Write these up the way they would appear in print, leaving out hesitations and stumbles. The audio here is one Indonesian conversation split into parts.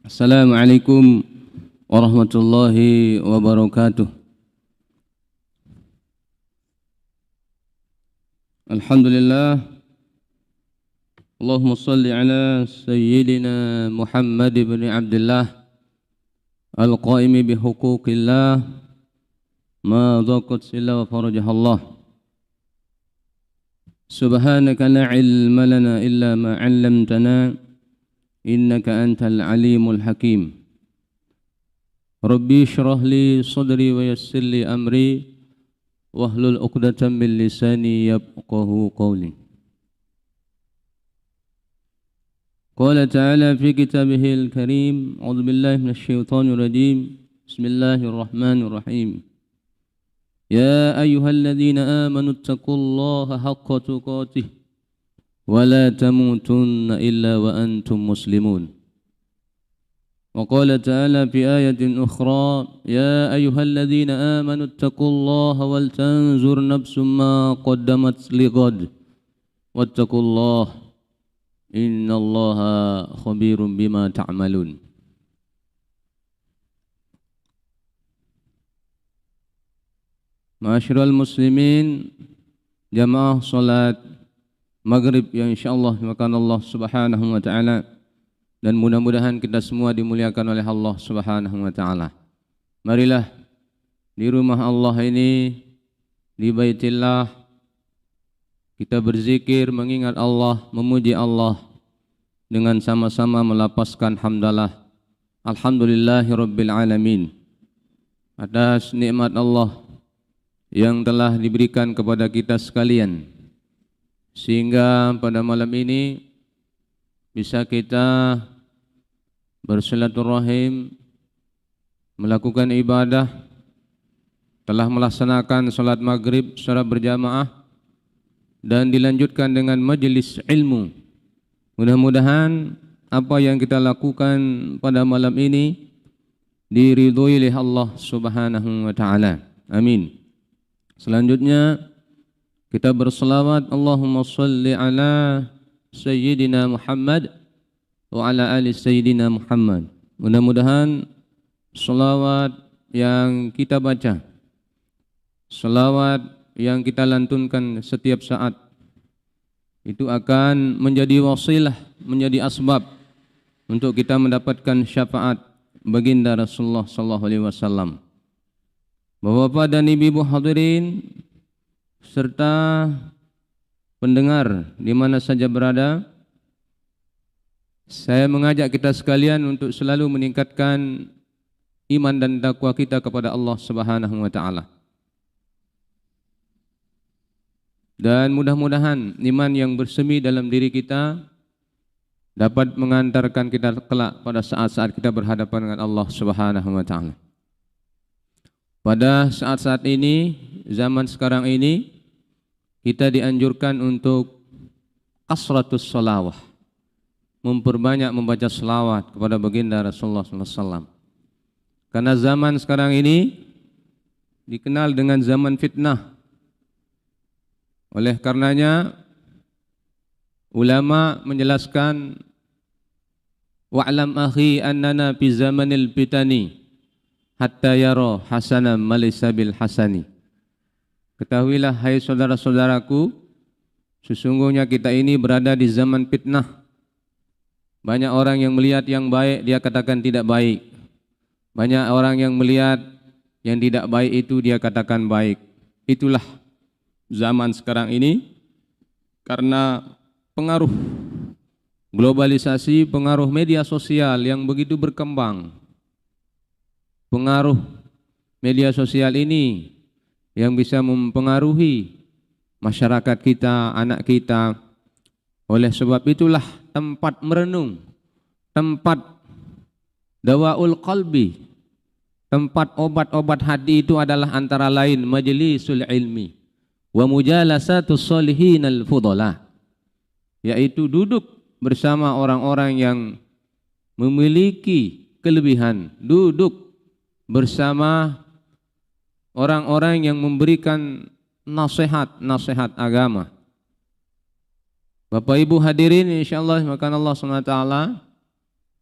Assalamualaikum warahmatullahi wabarakatuh. Alhamdulillah. Allahumma salli ala sayyidina Muhammad ibn Abdullah al-qaimi bihuquqillah ma dhaqat silla wa farajahallah. Subhanaka la ilma lana illa ma 'allamtana innaka antal alimul hakim. Rabbi shrah li sadri wa yassir li amri wahlul 'uqdatam min lisani yafqahu qawli. Qala ta'ala fi kitabihil karim, a'udzu billahi minasy syaithanir rajim. Bismillahirrahmanirrahim. Ya ayyuhalladzina amanu taqullaha haqqa tuqatih wa la tamutunna illa wa antum muslimun. Wa qala ta'ala fi ayatin ukhra, ya ayyuhalladzina amanu taqullaha wal tanzur nafsum ma qaddamat lighad wattaqullaha innallaha khabirum bima ta'malun. Ma'asyiral muslimin, jamaah salat maghrib yang insyaallah dimakan Allah Subhanahu wa taala, dan mudah-mudahan kita semua dimuliakan oleh Allah Subhanahu wa taala. Marilah di rumah Allah ini, di Baitillah, kita berzikir, mengingat Allah, memuji Allah dengan sama-sama melapaskan hamdalah alhamdulillahirabbil alamin atas nikmat Allah yang telah diberikan kepada kita sekalian, sehingga pada malam ini bisa kita bersilaturahim, melakukan ibadah, telah melaksanakan salat maghrib secara berjamaah dan dilanjutkan dengan majelis ilmu. Mudah-mudahan apa yang kita lakukan pada malam ini diridhoi oleh Allah Subhanahu wa taala. Amin. Selanjutnya kita berselawat, Allahumma salli ala sayyidina Muhammad wa ala ali sayyidina Muhammad. Mudah-mudahan selawat yang kita baca, selawat yang kita lantunkan setiap saat, itu akan menjadi wasilah, menjadi asbab untuk kita mendapatkan syafaat baginda Rasulullah sallallahu alaihi wasallam. Bapak-bapak dan ibu-ibu hadirin serta pendengar di mana saja berada, saya mengajak kita sekalian untuk selalu meningkatkan iman dan takwa kita kepada Allah Subhanahu wa taala. Dan mudah-mudahan iman yang bersemi dalam diri kita dapat mengantarkan kita kelak pada saat-saat kita berhadapan dengan Allah Subhanahu wa taala. Pada saat-saat ini, zaman sekarang ini, kita dianjurkan untuk kasratus sholawah, memperbanyak membaca selawat kepada baginda Rasulullah SAW. Karena zaman sekarang ini dikenal dengan zaman fitnah. Oleh karenanya, ulama menjelaskan, wa'lam akhi annana fi zamanil fitani hatta yara hasanan malaysa bil hasani. Ketahuilah hai saudara-saudaraku, sesungguhnya kita ini berada di zaman fitnah. Banyak orang yang melihat yang baik dia katakan tidak baik. Banyak orang yang melihat yang tidak baik itu dia katakan baik. Itulah zaman sekarang ini, karena pengaruh globalisasi, pengaruh media sosial yang begitu berkembang. Pengaruh media sosial ini yang bisa mempengaruhi masyarakat kita, anak kita. Oleh sebab itulah tempat merenung, tempat dawaul qalbi, tempat obat-obat hati itu adalah antara lain majlisul ilmi wa mujalasatus sholihin al-fudhala, yaitu duduk bersama orang-orang yang memiliki kelebihan, duduk bersama orang-orang yang memberikan nasihat-nasihat agama. Bapak Ibu hadirin insyaallah makan Allah SWT,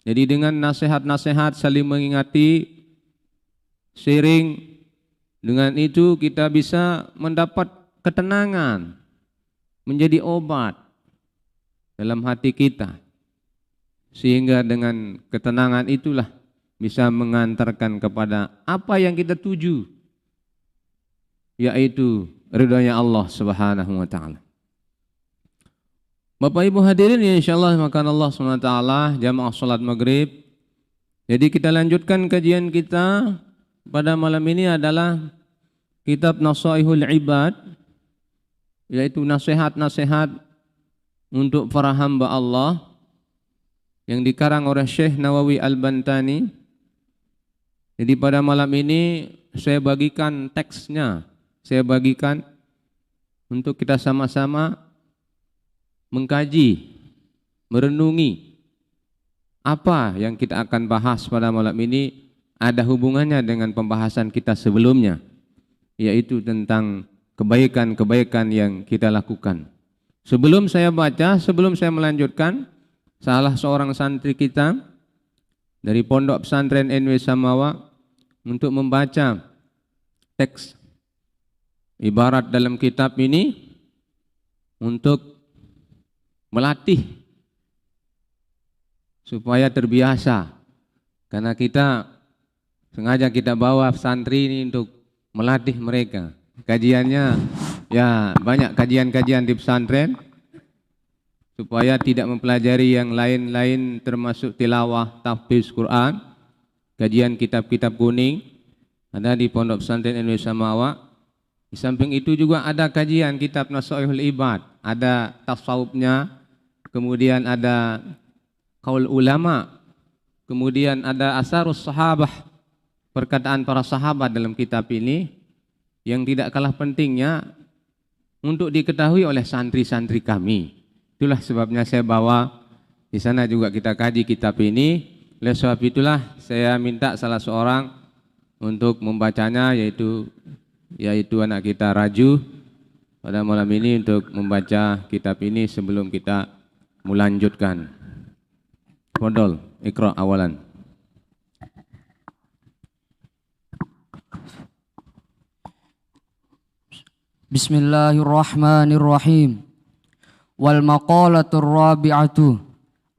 Jadi dengan nasihat-nasihat saling mengingati, sharing, dengan itu kita bisa mendapat ketenangan, menjadi obat dalam hati kita. Sehingga dengan ketenangan itulah bisa mengantarkan kepada apa yang kita tuju, yaitu ridhonya Allah Subhanahu wa taala. Bapak Ibu hadirin ya, insyaallah makan Allah SWT jamaah salat maghrib. Jadi kita lanjutkan kajian kita pada malam ini adalah kitab Nasaihul Ibad, yaitu nasihat-nasihat untuk para hamba Allah yang dikarang oleh Syekh Nawawi Al-Bantani. Jadi pada malam ini saya bagikan teksnya, saya bagikan untuk kita sama-sama mengkaji, merenungi apa yang kita akan bahas pada malam ini ada hubungannya dengan pembahasan kita sebelumnya, yaitu tentang kebaikan-kebaikan yang kita lakukan. Sebelum saya baca, sebelum saya melanjutkan, salah seorang santri kita dari Pondok Pesantren NW Samawa untuk membaca teks ibarat dalam kitab ini untuk melatih supaya terbiasa, karena kita sengaja kita bawa santri ini untuk melatih mereka. Kajiannya ya banyak kajian-kajian di pesantren supaya tidak mempelajari yang lain-lain termasuk tilawah, tahfiz Quran, kajian kitab-kitab kuning ada di Pondok Pesantren Indonesia Samawa. Di samping itu juga ada kajian kitab Nasaihul Ibad, ada tasawufnya, kemudian ada qaul ulama, kemudian ada asarus sahabah, perkataan para sahabat dalam kitab ini yang tidak kalah pentingnya untuk diketahui oleh santri-santri kami. Itulah sebabnya saya bawa di sana juga kita kaji kitab ini. Oleh sebab itulah saya minta salah seorang untuk membacanya, yaitu anak kita Raju pada malam ini untuk membaca kitab ini sebelum kita melanjutkan. Fadhol, Iqra awalan. Bismillahirrahmanirrahim. Wal maqalatur rabi'atu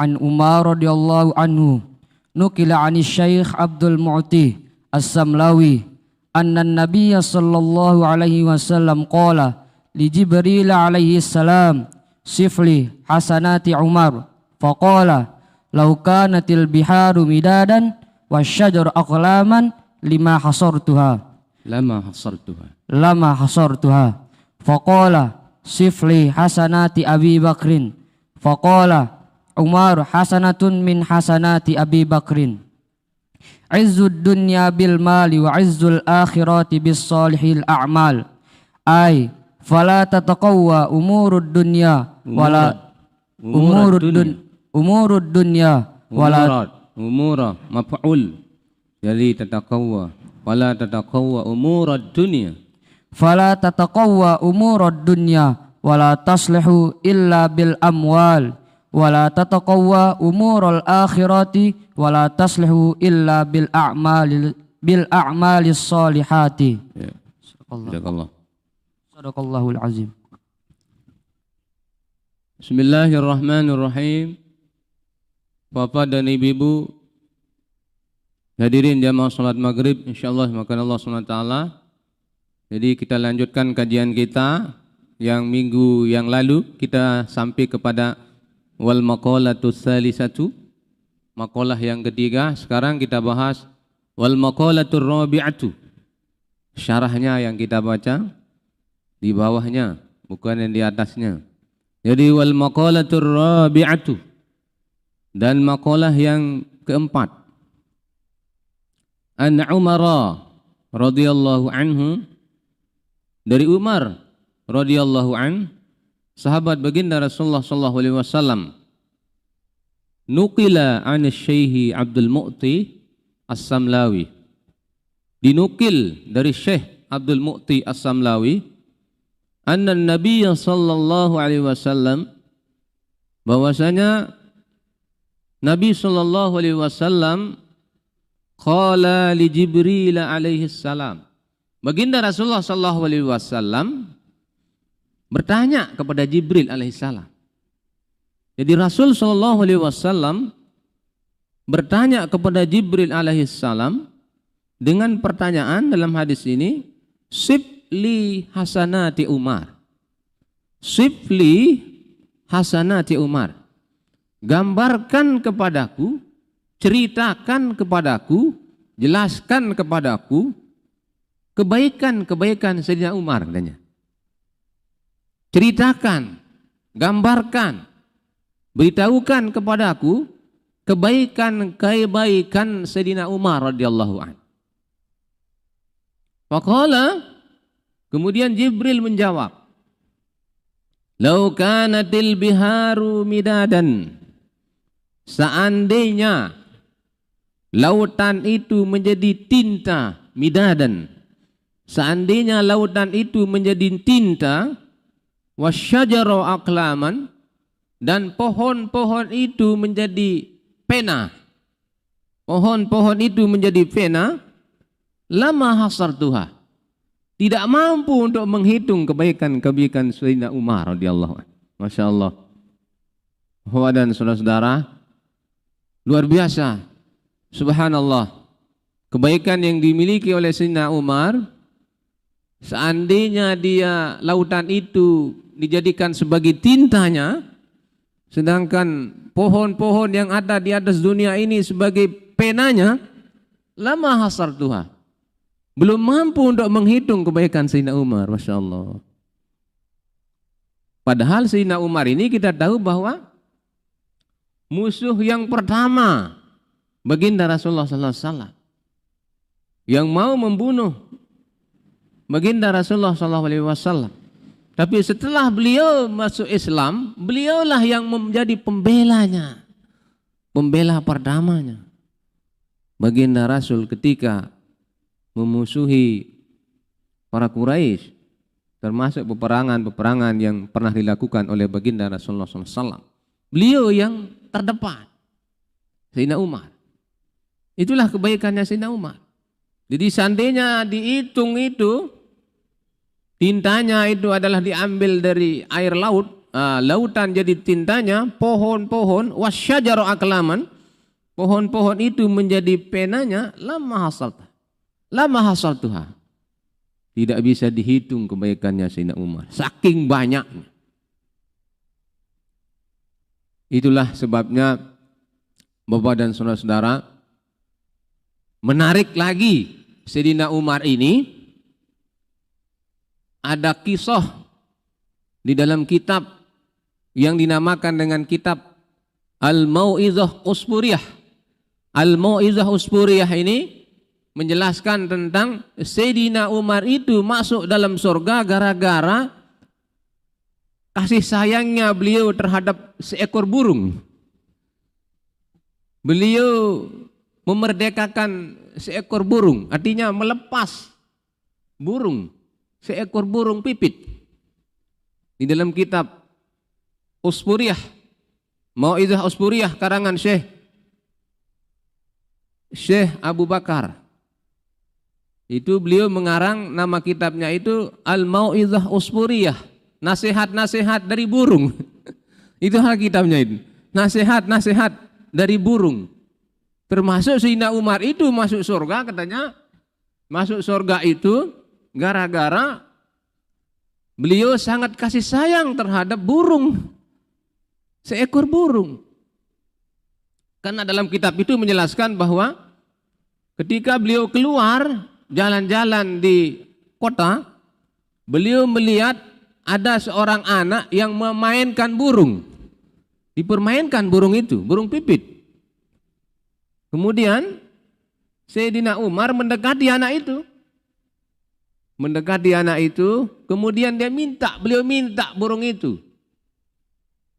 an Umar radhiyallahu anhu nukila 'ani Syekh Abdul Mu'ti As-Samlawi anna an-nabiy sallallahu alaihi wasallam qala li Jibril alaihi salam sifli hasanati Umar faqala law kanatil biharu midadan wasyajaru aqlaman lama hasartuha faqala sifli hasanati Abi Bakrin faqala Umar hasanatun min hasanati Abi Bakrin izzud dunya bil mali wa izzul akhirati bis salihil a'mal ay fala tataqawwa umurud dunya wala umurud dunya wala umura maf'ul, jadi tataqawwa wala tataqawwa umurad dunya, fala tataqawwa umurad dunya wala taslihu illa bil amwal wala tataqawwa umural akhirati wala taslihu illa bil a'malis salihati. Ya. Sadaqallahul azim. Bismillahirrahmanirrahim. Bapak dan Ibu hadirin jamaah salat maghrib, insyaallah makan Allah SWT. Jadi kita lanjutkan kajian kita yang minggu yang lalu kita sampai kepada wal maqalatus salisatu, maqalah yang ketiga. Sekarang kita bahas wal maqalatur rabi'atu, syarahnya yang kita baca di bawahnya, bukan yang di atasnya. Jadi wal maqalatur rabi'atu, dan maqalah yang keempat. An Umar radhiyallahu anhu, dari Umar radhiyallahu an, sahabat baginda Rasulullah sallallahu alaihi wasallam, nuqila an Syekh Abdul Mu'ti As-Samlawi, dinukil dari Syekh Abdul Mu'ti As-Samlawi, anna Nabiy sallallahu alaihi wasallam, bahwasanya Nabi sallallahu alaihi wasallam qala li Jibril alaihi salam. Baginda Rasulullah sallallahu alaihi wasallam bertanya kepada Jibril alaihi salam. Jadi Rasul sallallahu alaihi wasallam bertanya kepada Jibril alaihi salam dengan pertanyaan dalam hadis ini, sifli hasanati Umar. Sifli hasanati Umar. Gambarkan kepadaku, ceritakan kepadaku, jelaskan kepadaku kebaikan-kebaikan Sayyidina Umar katanya. Ceritakan, gambarkan, beritahukan kepadaku kebaikan-kebaikan Sayyidina Umar radhiyallahu anhu. Faqala, kemudian Jibril menjawab, "Lau kanatil biharu midadan." Seandainya lautan itu menjadi tinta, midadan. Seandainya lautan itu menjadi tinta, wasyajaru aqlaman, dan pohon-pohon itu menjadi pena. Pohon-pohon itu menjadi pena, lama hasartuha. Tidak mampu untuk menghitung kebaikan-kebaikan Sayyidina Umar radhiyallahu anhu. Masya Allah. Bapak dan saudara-saudara, luar biasa. Subhanallah. Kebaikan yang dimiliki oleh Sayyidina Umar, seandainya dia lautan itu dijadikan sebagai tintanya, sedangkan pohon-pohon yang ada di atas dunia ini sebagai penanya, lama hasartuha. Belum mampu untuk menghitung kebaikan Sayyidina Umar, Masya Allah. Padahal Sayyidina Umar ini kita tahu bahwa musuh yang pertama baginda Rasulullah SAW yang mau membunuh baginda Rasulullah SAW. Tapi setelah beliau masuk Islam, beliaulah yang menjadi pembelanya, pembela pertamanya baginda Rasul ketika memusuhi para Quraisy, termasuk peperangan-peperangan yang pernah dilakukan oleh baginda Rasulullah SAW. Beliau yang terdepan, Sayyidina Umar. Itulah kebaikannya Sayyidina Umar. Jadi seandainya dihitung itu, tintanya itu adalah diambil dari air laut, lautan jadi tintanya, pohon-pohon, wasyajaru aklaman, pohon-pohon itu menjadi penanya, lama hasaltuha. Tidak bisa dihitung kebaikannya Sayyidina Umar, saking banyaknya. Itulah sebabnya Bapak dan saudara-saudara, menarik lagi Sayyidina Umar ini, ada kisah di dalam kitab yang dinamakan dengan kitab Al-Mau'izah Usburiyah. Al-Mau'izah Usburiyah ini menjelaskan tentang Sayyidina Umar itu masuk dalam surga gara-gara kasih sayangnya beliau terhadap seekor burung. Beliau memerdekakan seekor burung, artinya melepas burung, seekor burung pipit. Di dalam kitab Usburiyah, Mau'izah Usburiyah karangan Syekh Abu Bakar. Itu beliau mengarang nama kitabnya itu Al-Mau'izah Usburiyah, nasihat-nasihat dari burung. Itu hal kitabnya itu. Nasihat-nasihat dari burung. Termasuk Sayyidina Umar itu masuk surga, katanya masuk surga itu gara-gara beliau sangat kasih sayang terhadap burung, seekor burung. Karena dalam kitab itu menjelaskan bahwa ketika beliau keluar jalan-jalan di kota, beliau melihat ada seorang anak yang memainkan burung. Dipermainkan burung itu, burung pipit. Kemudian Sayyidina Umar mendekati anak itu. Mendekati anak itu, kemudian beliau minta burung itu.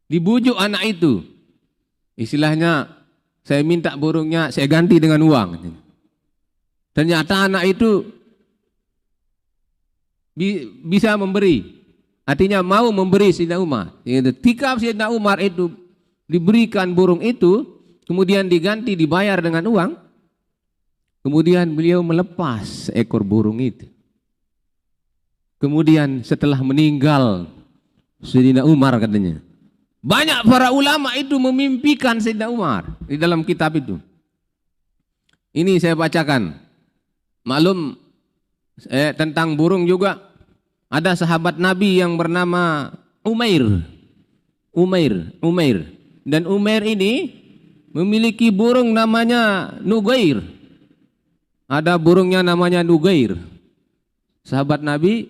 Dibujuk anak itu. Istilahnya, saya minta burungnya, saya ganti dengan uang. Ternyata anak itu bisa memberi. Artinya mau memberi Sayyidina Umar. Ketika Sayyidina Umar itu diberikan burung itu, kemudian diganti dibayar dengan uang. Kemudian beliau melepas ekor burung itu. Kemudian setelah meninggal Sayyidina Umar katanya, banyak para ulama itu memimpikan Sayyidina Umar di dalam kitab itu. Ini saya bacakan. Maklum tentang burung juga, ada sahabat Nabi yang bernama Umair. Dan Umair ini memiliki burung namanya Nugair. Ada burungnya namanya Nugair. Sahabat Nabi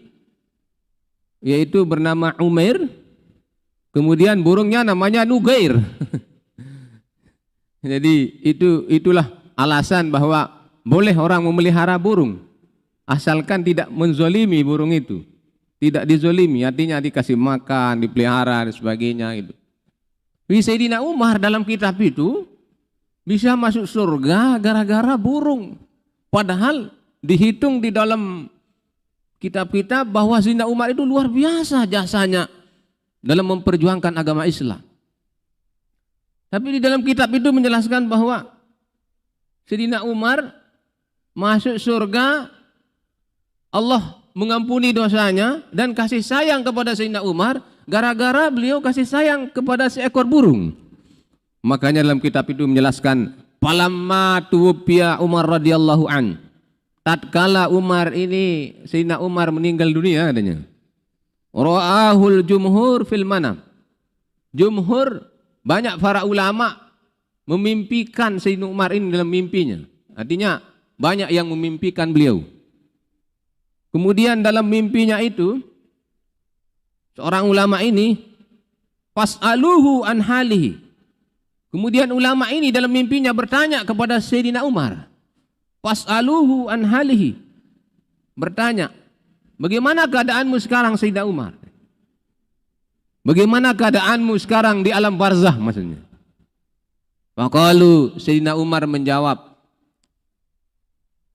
yaitu bernama Umair. Kemudian burungnya namanya Nugair. Jadi itulah alasan bahwa boleh orang memelihara burung asalkan tidak menzolimi burung itu. Tidak dizolimi, artinya dikasih makan, dipelihara dan sebagainya itu. Sayyidina Umar dalam kitab itu bisa masuk surga gara-gara burung. Padahal dihitung di dalam kitab-kitab bahwa Sayyidina Umar itu luar biasa jasanya dalam memperjuangkan agama Islam. Tapi di dalam kitab itu menjelaskan bahwa Sayyidina Umar masuk surga, Allah mengampuni dosanya dan kasih sayang kepada Sayyidina Umar gara-gara beliau kasih sayang kepada seekor burung. Makanya dalam kitab itu menjelaskan, falamma tuwfiya Umar radhiyallahu an, tatkala Umar ini Sayyidina Umar meninggal dunia katanya, ra'ahul jumhur fil manam, jumhur banyak para ulama memimpikan Sayyidina Umar ini dalam mimpinya. Artinya banyak yang memimpikan beliau. Kemudian dalam mimpinya itu seorang ulama ini fas'aluhu an halihi. Kemudian ulama ini dalam mimpinya bertanya kepada Sayyidina Umar. Fas'aluhu an halihi. Bertanya, bagaimana keadaanmu sekarang Sayyidina Umar? Bagaimana keadaanmu sekarang di alam barzah maksudnya? Faqalu, Sayyidina Umar menjawab,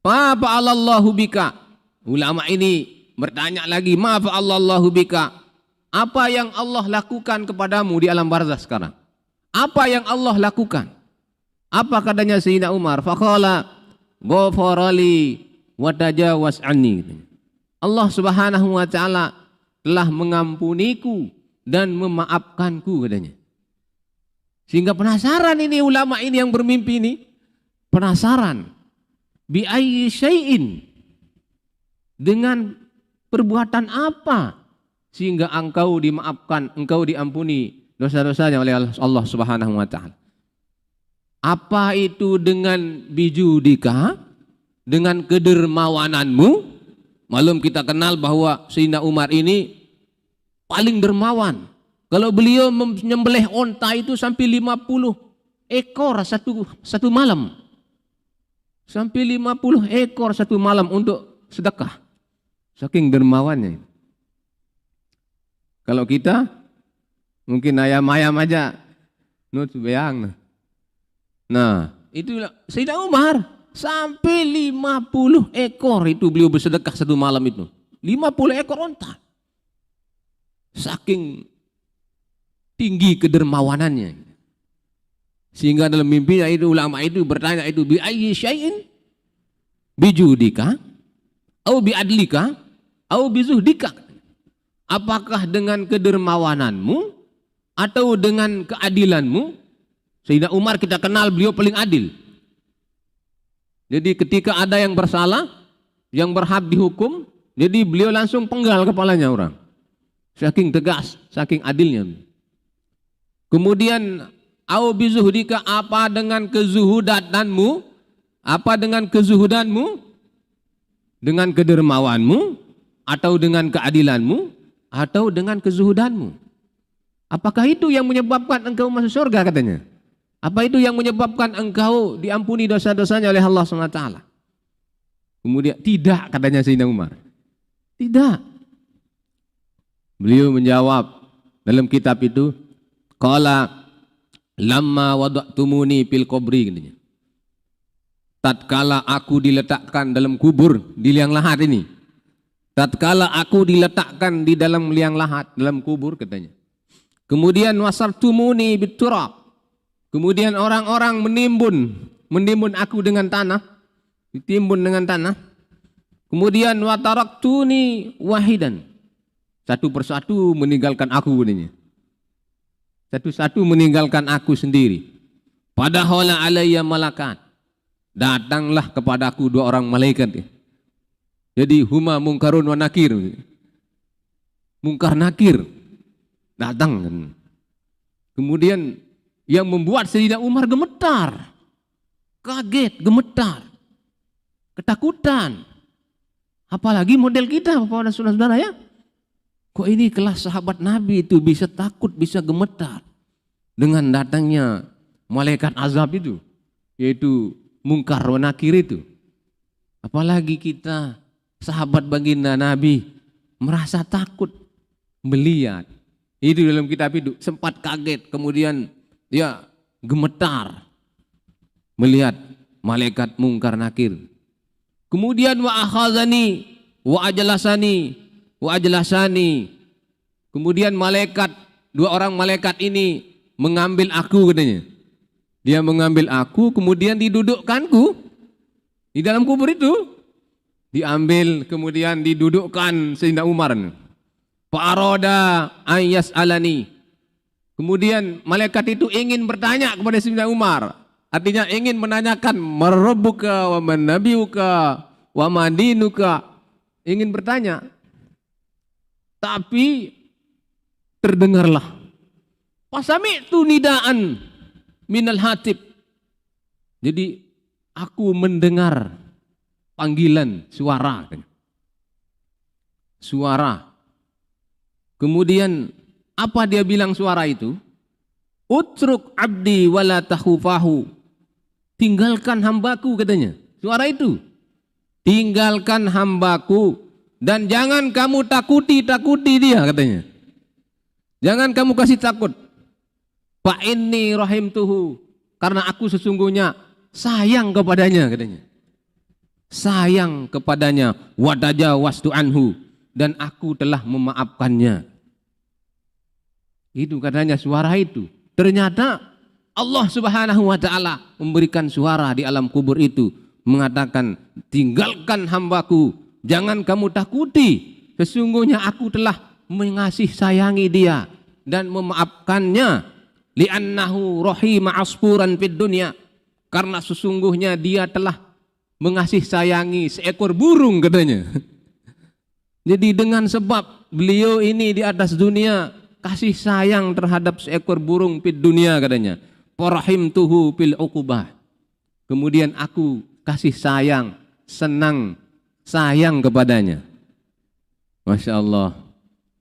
ma fa'alallahu bika. Ulama ini bertanya lagi, ma fa'alallahu bika. Apa yang Allah lakukan kepadamu di alam barzah sekarang? Apa yang Allah lakukan? Apa katanya Sayyidina Umar? Faqala ghafarali wa tajawaz anni. Allah Subhanahu wa taala telah mengampuniku dan memaafkanku katanya. Sehingga penasaran ini ulama ini yang bermimpi ini, penasaran bi ayyi syai'in, dengan perbuatan apa sehingga engkau dimaafkan, engkau diampuni dosa-dosanya oleh Allah Subhanahu wa taala. Apa itu dengan bijudika, dengan kedermawananmu? Malum kita kenal bahwa Sayyidina Umar ini paling dermawan. Kalau beliau menyembelih onta itu sampai 50 ekor satu malam. Sampai 50 ekor satu malam untuk sedekah. Saking dermawannya. Kalau kita mungkin ayam-ayam aja nut beang. Nah, itu Sayyidina Umar sampai 50 ekor itu beliau bersedekah satu malam itu. 50 ekor onta. Saking tinggi kedermawanannya. Sehingga dalam mimpinya itu ulama itu bertanya itu bi ayyi syai'in bijudika au bi adlika au bi zuhdika. Apakah dengan kedermawananmu atau dengan keadilanmu? Sayyidina Umar kita kenal beliau paling adil. Jadi ketika ada yang bersalah, yang berhak dihukum, jadi beliau langsung penggal kepalanya orang. Saking tegas, saking adilnya. Kemudian au bizuhdika, apa dengan kezuhudanmu? Apa dengan kezuhudanmu? Dengan kedermawanmu atau dengan keadilanmu atau dengan kezuhudanmu? Apakah itu yang menyebabkan engkau masuk surga katanya? Apa itu yang menyebabkan engkau diampuni dosa-dosanya oleh Allah SWT? Kemudian tidak katanya Sayyidina Umar. Tidak. Beliau menjawab dalam kitab itu, qala lamma wada'tumuni fil qabri katanya. Tatkala aku diletakkan dalam kubur di liang lahat ini. Tatkala aku diletakkan di dalam liang lahat, dalam kubur katanya. Kemudian wasartumuni biturab. Kemudian orang-orang menimbun aku dengan tanah, ditimbun dengan tanah. Kemudian wa taraktuni wahidan. Satu persatu meninggalkan aku bunyinya. Satu-satu meninggalkan aku sendiri. Padahal alayya malakat. Datanglah kepadaku dua orang malaikat. Jadi huma mungkarun wa nakir. Mungkar nakir datang. Kemudian yang membuat Sayyidina Umar gemetar. Kaget, gemetar. Ketakutan. Apalagi model kita Bapak dan saudara-saudara ya. Kok ini kelas sahabat Nabi itu bisa takut, bisa gemetar dengan datangnya malaikat azab itu, yaitu mungkar wa nakir itu. Apalagi kita sahabat baginda Nabi merasa takut melihat. Itu dalam kitab itu sempat kaget, kemudian dia gemetar melihat malaikat mungkar nakir. Kemudian wa akhazani wa ajlasani. Kemudian dua orang malaikat ini mengambil aku katanya. Dia mengambil aku kemudian didudukkanku di dalam kubur itu. Diambil kemudian didudukkan Sayyidina Umar. Fa'arada ayas alani. Kemudian malaikat itu ingin bertanya kepada Sayyidina Umar. Artinya ingin menanyakan marabbuka wa man nabiyuka wa madinuka. Ingin bertanya. Tapi terdengarlah pasami'tu nidaan minal hatib. Jadi aku mendengar panggilan suara. Suara. Kemudian apa dia bilang suara itu? Utruk abdi wala tahufahu. Tinggalkan hambaku katanya. Suara itu. Tinggalkan hambaku dan jangan kamu takuti dia katanya. Jangan kamu kasih takut. Fa inni rahimtuhu. Karena aku sesungguhnya sayang kepadanya katanya. Sayang kepadanya. Wadajawastu anhu. Dan aku telah memaafkannya. Itu katanya suara itu. Ternyata Allah Subhanahu wa ta'ala memberikan suara di alam kubur itu. Mengatakan, tinggalkan hambaku. Jangan kamu takuti. Sesungguhnya aku telah mengasih sayangi dia. Dan memaafkannya. Li'annahu rahima asfuran fid dunya. Karena sesungguhnya dia telah mengasih sayangi seekor burung katanya. Jadi dengan sebab beliau ini di atas dunia kasih sayang terhadap seekor burung fid dunya katanya. Farahimtuhu fil uqubah. Kemudian aku kasih sayang, senang, sayang kepadanya. Masya Allah.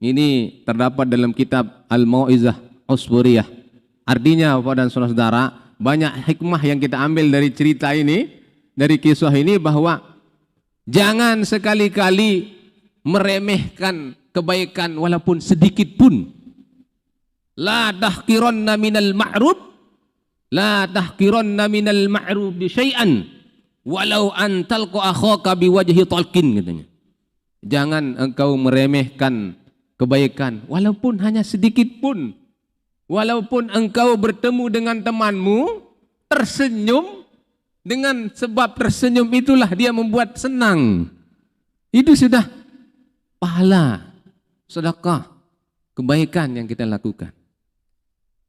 Ini terdapat dalam kitab Al-Mau'izah Usburiyah. Artinya Bapak dan saudara-saudara, banyak hikmah yang kita ambil dari cerita ini, dari kisah ini, bahwa jangan sekali-kali meremehkan kebaikan walaupun sedikit pun. La tahqiranna minal ma'ruf, la tahqiranna minal ma'ruf bi syai'an walau an talqa akhaka biwajhi talqin katanya. Jangan engkau meremehkan kebaikan walaupun hanya sedikit pun. Walaupun engkau bertemu dengan temanmu tersenyum, dengan sebab tersenyum itulah dia membuat senang. Itu sudah pahala, sedekah, kebaikan yang kita lakukan.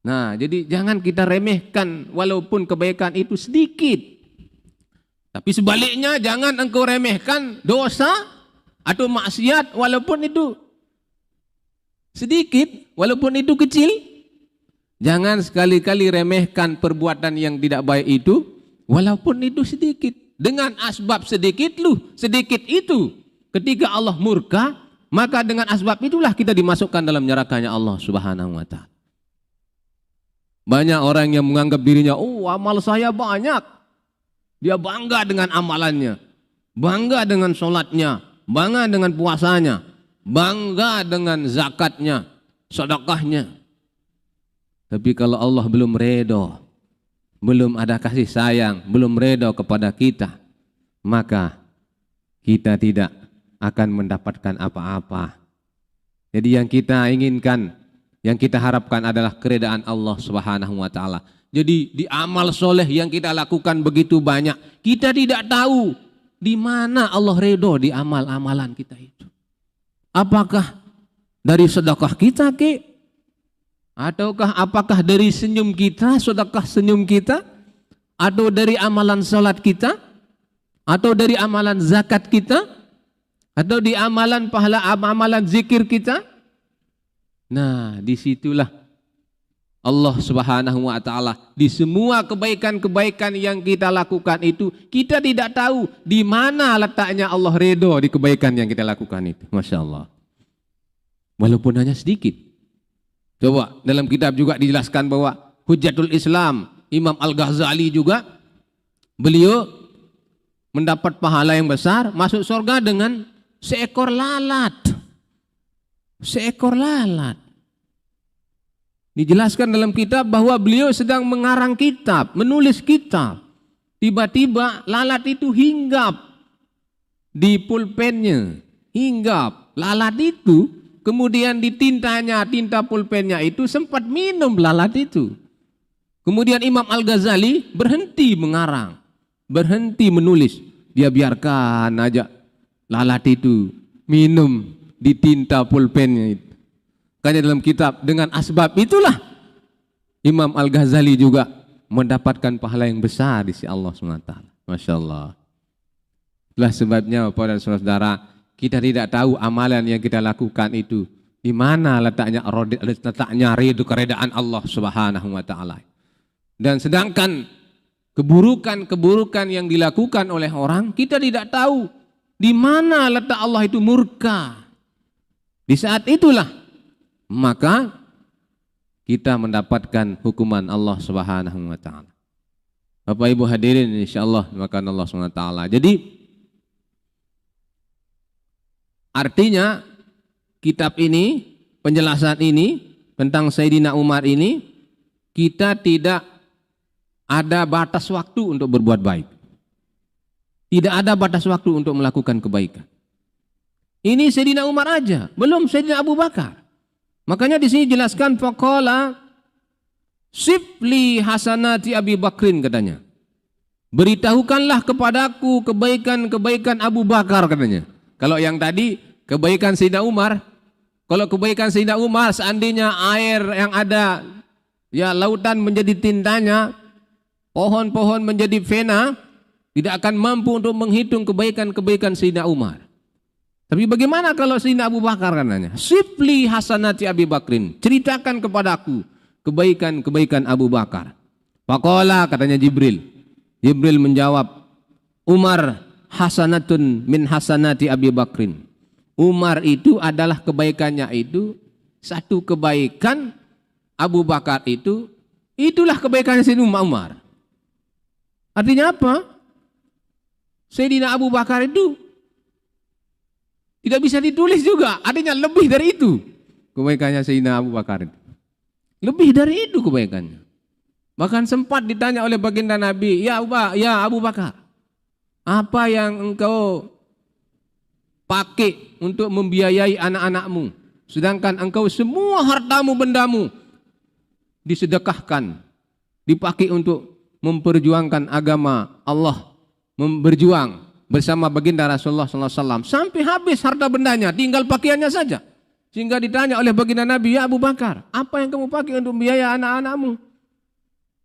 Nah, jadi jangan kita remehkan walaupun kebaikan itu sedikit. Tapi sebaliknya jangan engkau remehkan dosa atau maksiat walaupun itu sedikit, walaupun itu kecil. Jangan sekali-kali remehkan perbuatan yang tidak baik itu walaupun itu sedikit. Dengan asbab sedikit itu ketika Allah murka, maka dengan asbab itulah kita dimasukkan dalam nerakanya Allah Subhanahu wa ta'ala. Banyak orang yang menganggap dirinya, oh amal saya banyak. Dia bangga dengan amalannya, bangga dengan sholatnya, bangga dengan puasanya, bangga dengan zakatnya, sedekahnya. Tapi kalau Allah belum redha, belum ada kasih sayang, belum redha kepada kita, maka kita tidak akan mendapatkan apa-apa. Jadi yang kita inginkan, Yang kita harapkan adalah keredaan Allah Subhanahu wa taala. Jadi di amal soleh yang kita lakukan begitu banyak, kita tidak tahu di mana Allah ridho di amal-amalan kita itu. Apakah dari sedekah kita ataukah apakah dari senyum kita, sedekah senyum kita, atau dari amalan salat kita, atau dari amalan zakat kita, atau di amalan pahala amalan zikir kita? Nah, disitulah Allah Subhanahu wa taala di semua kebaikan-kebaikan yang kita lakukan itu, kita tidak tahu di mana letaknya Allah ridho di kebaikan yang kita lakukan itu. Masya Allah. Walaupun hanya sedikit. Coba dalam kitab juga dijelaskan bahwa Hujjatul Islam Imam Al-Ghazali juga, beliau mendapat pahala yang besar, masuk surga dengan seekor lalat. Seekor lalat. Dijelaskan dalam kitab bahwa beliau sedang mengarang kitab, menulis kitab. Tiba-tiba lalat itu hinggap di pulpennya. Hinggap. Lalat itu kemudian di tintanya, tinta pulpennya itu sempat minum lalat itu. Kemudian Imam Al-Ghazali berhenti mengarang, berhenti menulis. Dia biarkan aja lalat itu minum di tinta pulpennya itu. Karena dalam kitab, dengan asbab itulah Imam Al-Ghazali juga mendapatkan pahala yang besar di sisi Allah SWT. Masya Allah. Itulah sebabnya Bapak dan saudara, kita tidak tahu amalan yang kita lakukan itu di mana letaknya ridho keredaan Allah Subhanahu wa taala. Dan sedangkan keburukan-keburukan yang dilakukan oleh orang, kita tidak tahu di mana letak Allah itu murka. Di saat itulah maka kita mendapatkan hukuman Allah Subhanahu wa taala. Bapak Ibu hadirin insyaallah dimakan Allah Subhanahu wa taala. Jadi artinya kitab ini, penjelasan ini tentang Sayyidina Umar ini, kita tidak ada batas waktu untuk berbuat baik. Tidak ada batas waktu untuk melakukan kebaikan. Ini Sayyidina Umar aja, belum Sayyidina Abu Bakar. Makanya di sini jelaskan faqala sifli hasanati Abi Bakrin, katanya. Beritahukanlah kepadaku kebaikan-kebaikan Abu Bakar, katanya. Kalau yang tadi kebaikan Sayyidina Umar, kalau kebaikan Sayyidina Umar seandainya air yang ada, ya lautan menjadi tintanya, pohon-pohon menjadi fena, tidak akan mampu untuk menghitung kebaikan-kebaikan Sayyidina Umar. Tapi bagaimana kalau Sayyidina Abu Bakar, katanya? Sifli hasanati Abi Bakrin, ceritakan kepadaku kebaikan-kebaikan Abu Bakar. Faqala, katanya Jibril. Jibril menjawab, Umar hasanatun min hasanati Abi Bakrin. Umar itu adalah kebaikannya itu satu kebaikan, Abu Bakar itu itulah kebaikannya Sayyidina Umar. Artinya apa? Sayyidina Abu Bakar itu tidak bisa ditulis juga, artinya lebih dari itu kebaikannya Sayyidina Abu Bakar itu. Lebih dari itu kebaikannya. Bahkan sempat ditanya oleh baginda Nabi, ya Abu Bakar, apa yang engkau pakai untuk membiayai anak-anakmu, sedangkan engkau semua hartamu bendamu disedekahkan, dipakai untuk memperjuangkan agama Allah, berjuang bersama baginda Rasulullah SAW sampai habis harta bendanya, tinggal pakaiannya saja. Sehingga ditanya oleh baginda Nabi, ya Abu Bakar, apa yang kamu pakai untuk biaya anak-anakmu?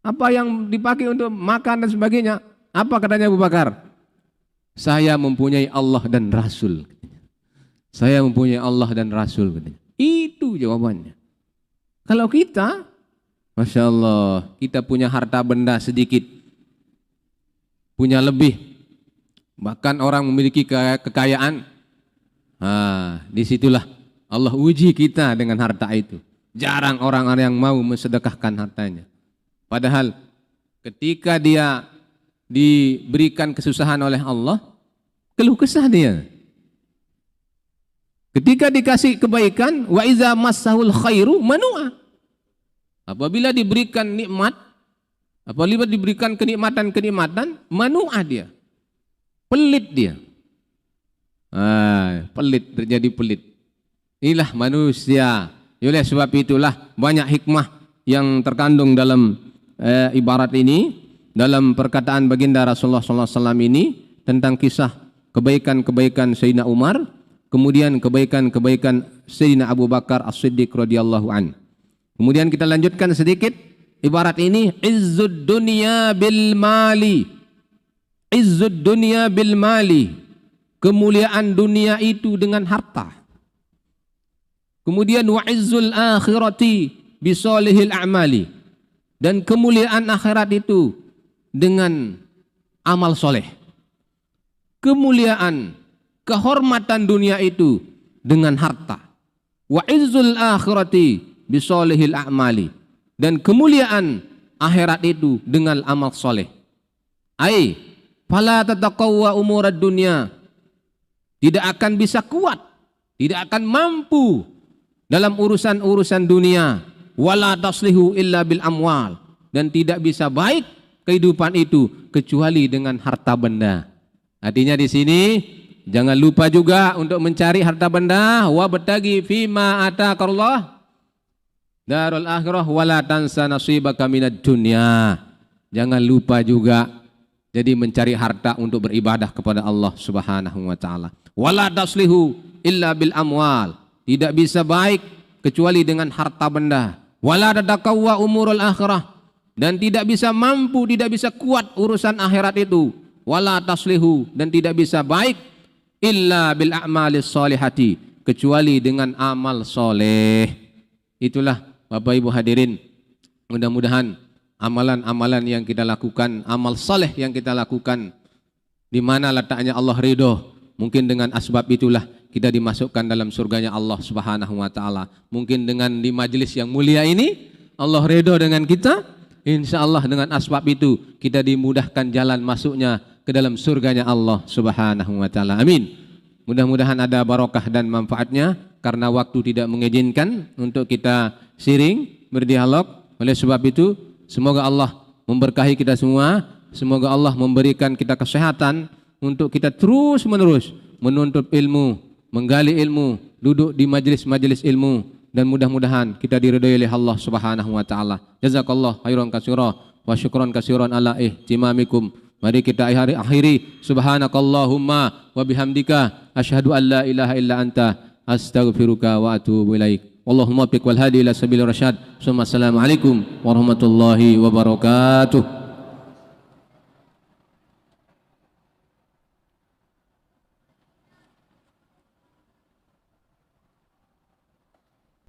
Apa yang dipakai untuk makan dan sebagainya? Apa katanya Abu Bakar? Saya mempunyai Allah dan Rasul. Saya mempunyai Allah dan Rasul. Itu jawabannya. Kalau kita, Masya Allah, kita punya harta benda sedikit, punya lebih, bahkan orang memiliki kekayaan, disitulah Allah uji kita dengan harta itu. Jarang orang-orang yang mau mensedekahkan hartanya. Padahal ketika dia diberikan kesusahan oleh Allah, keluh kesah dia. Ketika dikasih kebaikan, wa iza massahul khairu manu'a. Apabila diberikan nikmat, apabila diberikan kenikmatan-kenikmatan, manu'a dia. Pelit dia. Pelit, terjadi pelit. Inilah manusia Oleh sebab itulah banyak hikmah yang terkandung dalam ibarat ini, dalam perkataan baginda Rasulullah SAW ini tentang kisah kebaikan-kebaikan Sayyidina Umar, kemudian kebaikan-kebaikan Sayyidina Abu Bakar As-Siddiq radhiyallahu an. Kemudian kita lanjutkan sedikit ibarat ini, izzud dunya bil mali. Izzud dunya bil mali. Kemuliaan dunia itu dengan harta. Kemudian wa izzul akhirati bisolihil a'mali, dan kemuliaan akhirat itu dengan amal soleh. Kemuliaan, kehormatan dunia itu dengan harta. Wa izzul akhirati bisolihil a'mali, dan kemuliaan akhirat itu dengan amal soleh. Ai fala tataqawwa umurad dunya, tidak akan bisa kuat, tidak akan mampu dalam urusan-urusan dunia, wala taslihu illa bil amwal, dan tidak bisa baik kehidupan itu kecuali dengan harta benda. Artinya di sini jangan lupa juga untuk mencari harta benda, wa batagi fima atakallah darul akhirah wala tansa nasibaka minad dunya. Jangan lupa juga jadi mencari harta untuk beribadah kepada Allah Subhanahu wa taala. Wala taslihu illa bil amwal, tidak bisa baik kecuali dengan harta benda. Wala tadakawwa umurul akhirah, dan tidak bisa mampu, tidak bisa kuat urusan akhirat itu. Wala taslihu, dan tidak bisa baik illa bil a'malis solihati, kecuali dengan amal soleh. Itulah Bapak Ibu hadirin, mudah-mudahan amalan-amalan yang kita lakukan, amal soleh yang kita lakukan, di mana letaknya Allah ridho, mungkin dengan asbab itulah kita dimasukkan dalam surganya Allah Subhanahu wa taala. Mungkin dengan di majelis yang mulia ini Allah ridho dengan kita, insya Allah dengan asbab itu kita dimudahkan jalan masuknya ke dalam surganya Allah Subhanahu wa taala. Amin. Mudah-mudahan ada barokah dan manfaatnya, karena waktu tidak mengizinkan untuk kita sharing, berdialog. Oleh sebab itu semoga Allah memberkahi kita semua, semoga Allah memberikan kita kesehatan untuk kita terus-menerus menuntut ilmu, menggali ilmu, duduk di majelis-majelis ilmu, dan mudah-mudahan kita diridhai oleh Allah Subhanahu wa taala. Jazakallah khairan katsira wa syukran katsiran ala ihtimamikum. Mari kita akhiri subhanakallahumma wa bihamdika asyhadu an la ilaha illa anta astaghfiruka wa atubu ilaik. Allahumma biq wal hadi ila sabil rasyad. Assalamualaikum warahmatullahi wabarakatuh.